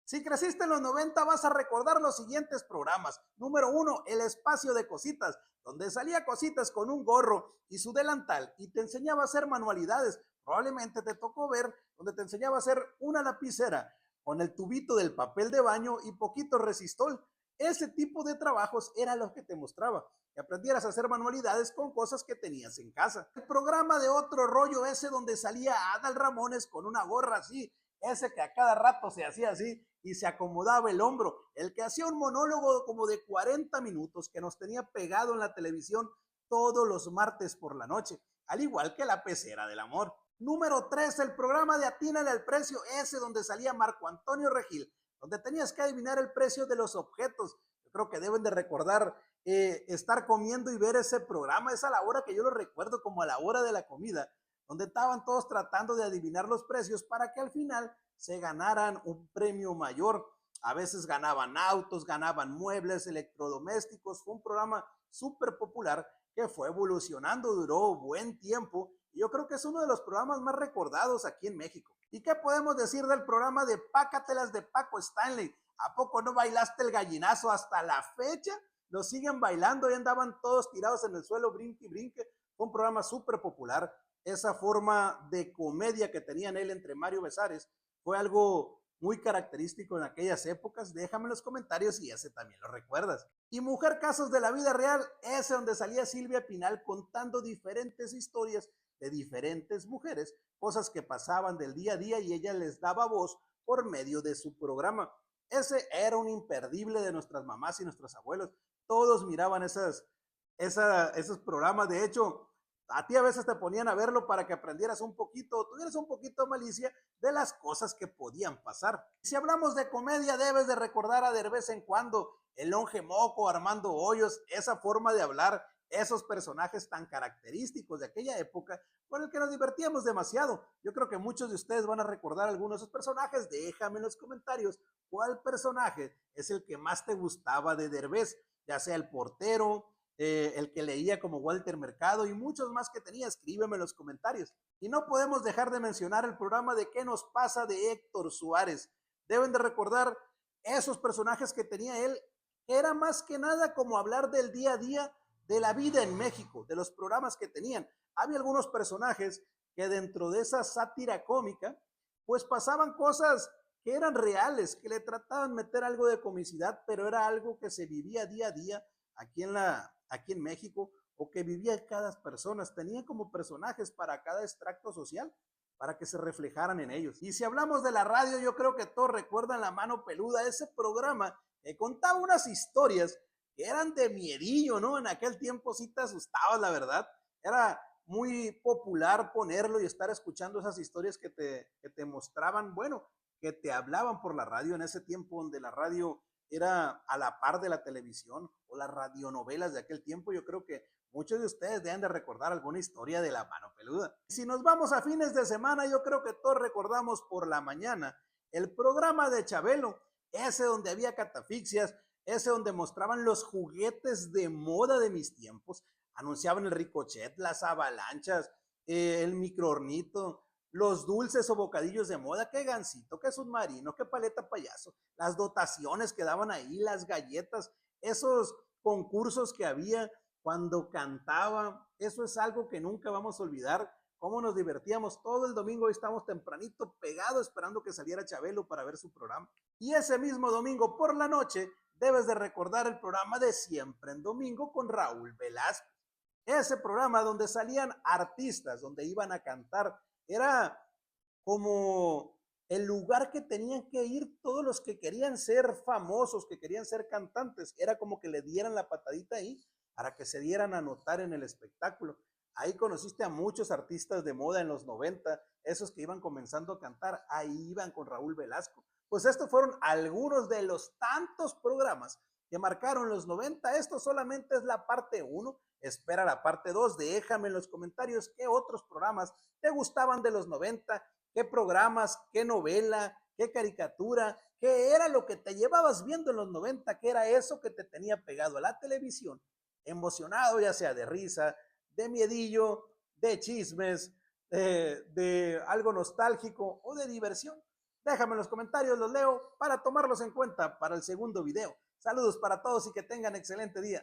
Si creciste en los 90 vas a recordar los siguientes programas. Número uno, El Espacio de Cositas, donde salía Cositas con un gorro y su delantal y te enseñaba a hacer manualidades. Probablemente te tocó ver donde te enseñaba a hacer una lapicera con el tubito del papel de baño y poquito resistol. Ese tipo de trabajos era lo que te mostraba, que aprendieras a hacer manualidades con cosas que tenías en casa. El programa de Otro Rollo, ese donde salía Adal Ramones con una gorra así, ese que a cada rato se hacía así y se acomodaba el hombro, el que hacía un monólogo como de 40 minutos que nos tenía pegado en la televisión todos los martes por la noche, al igual que La Pecera del Amor. Número 3, el programa de Atínale al Precio, ese donde salía Marco Antonio Regil, donde tenías que adivinar el precio de los objetos. Yo creo que deben de recordar estar comiendo y ver ese programa. Es a la hora que yo lo recuerdo como a la hora de la comida, donde estaban todos tratando de adivinar los precios para que al final se ganaran un premio mayor. A veces ganaban autos, ganaban muebles, electrodomésticos. Fue un programa súper popular que fue evolucionando, duró buen tiempo y yo creo que es uno de los programas más recordados aquí en México. ¿Y qué podemos decir del programa de Pácatelas de Paco Stanley? ¿A poco no bailaste el gallinazo hasta la fecha? Lo siguen bailando y andaban todos tirados en el suelo, brinque y brinque. Fue un programa súper popular. Esa forma de comedia que tenían él entre Mario Besares fue algo muy característico en aquellas épocas. Déjame en los comentarios si ese también lo recuerdas. Y Mujer Casos de la Vida Real, ese donde salía Silvia Pinal contando diferentes historias de diferentes mujeres, cosas que pasaban del día a día y ella les daba voz por medio de su programa. Ese era un imperdible de nuestras mamás y nuestros abuelos. Todos miraban esos programas. De hecho, a ti a veces te ponían a verlo para que aprendieras un poquito, tuvieras un poquito de malicia de las cosas que podían pasar. Si hablamos de comedia, debes de recordar a de vez en cuando el Longe Moco, Armando Hoyos, esa forma de hablar, esos personajes tan característicos de aquella época con el que nos divertíamos demasiado. Yo creo que muchos de ustedes van a recordar algunos de esos personajes. Déjame en los comentarios cuál personaje es el que más te gustaba de Derbez, ya sea el portero, el que leía como Walter Mercado y muchos más que tenía. Escríbeme en los comentarios. Y no podemos dejar de mencionar el programa de ¿Qué nos pasa? De Héctor Suárez. Deben de recordar esos personajes que tenía él. Era más que nada como hablar del día a día de la vida en México, de los programas que tenían. Había algunos personajes que dentro de esa sátira cómica, pues pasaban cosas que eran reales, que le trataban de meter algo de comicidad, pero era algo que se vivía día a día aquí en México, o que vivía cada persona. Tenían como personajes para cada extracto social, para que se reflejaran en ellos. Y si hablamos de la radio, yo creo que todos recuerdan La Mano Peluda, ese programa que contaba unas historias que eran de miedillo, ¿no? En aquel tiempo sí te asustabas, la verdad. Era muy popular ponerlo y estar escuchando esas historias que te mostraban, bueno, que te hablaban por la radio en ese tiempo donde la radio era a la par de la televisión o las radionovelas de aquel tiempo. Yo creo que muchos de ustedes deben de recordar alguna historia de La Mano Peluda. Si nos vamos a fines de semana, yo creo que todos recordamos por la mañana el programa de Chabelo, ese donde había catafixias, ese donde mostraban los juguetes de moda de mis tiempos, anunciaban el ricochet, las avalanchas, el microornito, los dulces o bocadillos de moda, qué gansito, qué submarino, qué paleta payaso, las dotaciones que daban ahí, las galletas, esos concursos que había cuando cantaba. Eso es algo que nunca vamos a olvidar, cómo nos divertíamos todo el domingo. Estamos tempranito pegado esperando que saliera Chabelo para ver su programa. Y ese mismo domingo por la noche debes de recordar el programa de Siempre en Domingo con Raúl Velasco. Ese programa donde salían artistas, donde iban a cantar, era como el lugar que tenían que ir todos los que querían ser famosos, que querían ser cantantes. Era como que le dieran la patadita ahí para que se dieran a notar en el espectáculo. Ahí conociste a muchos artistas de moda en los 90, esos que iban comenzando a cantar, ahí iban con Raúl Velasco. Pues estos fueron algunos de los tantos programas que marcaron los 90. Esto solamente es la parte 1. Espera la parte 2. Déjame en los comentarios qué otros programas te gustaban de los 90, qué programas, qué novela, qué caricatura, qué era lo que te llevabas viendo en los 90, qué era eso que te tenía pegado a la televisión, emocionado, ya sea de risa, de miedillo, de chismes, de algo nostálgico o de diversión. Déjame en los comentarios, los leo para tomarlos en cuenta para el segundo video. Saludos para todos y que tengan excelente día.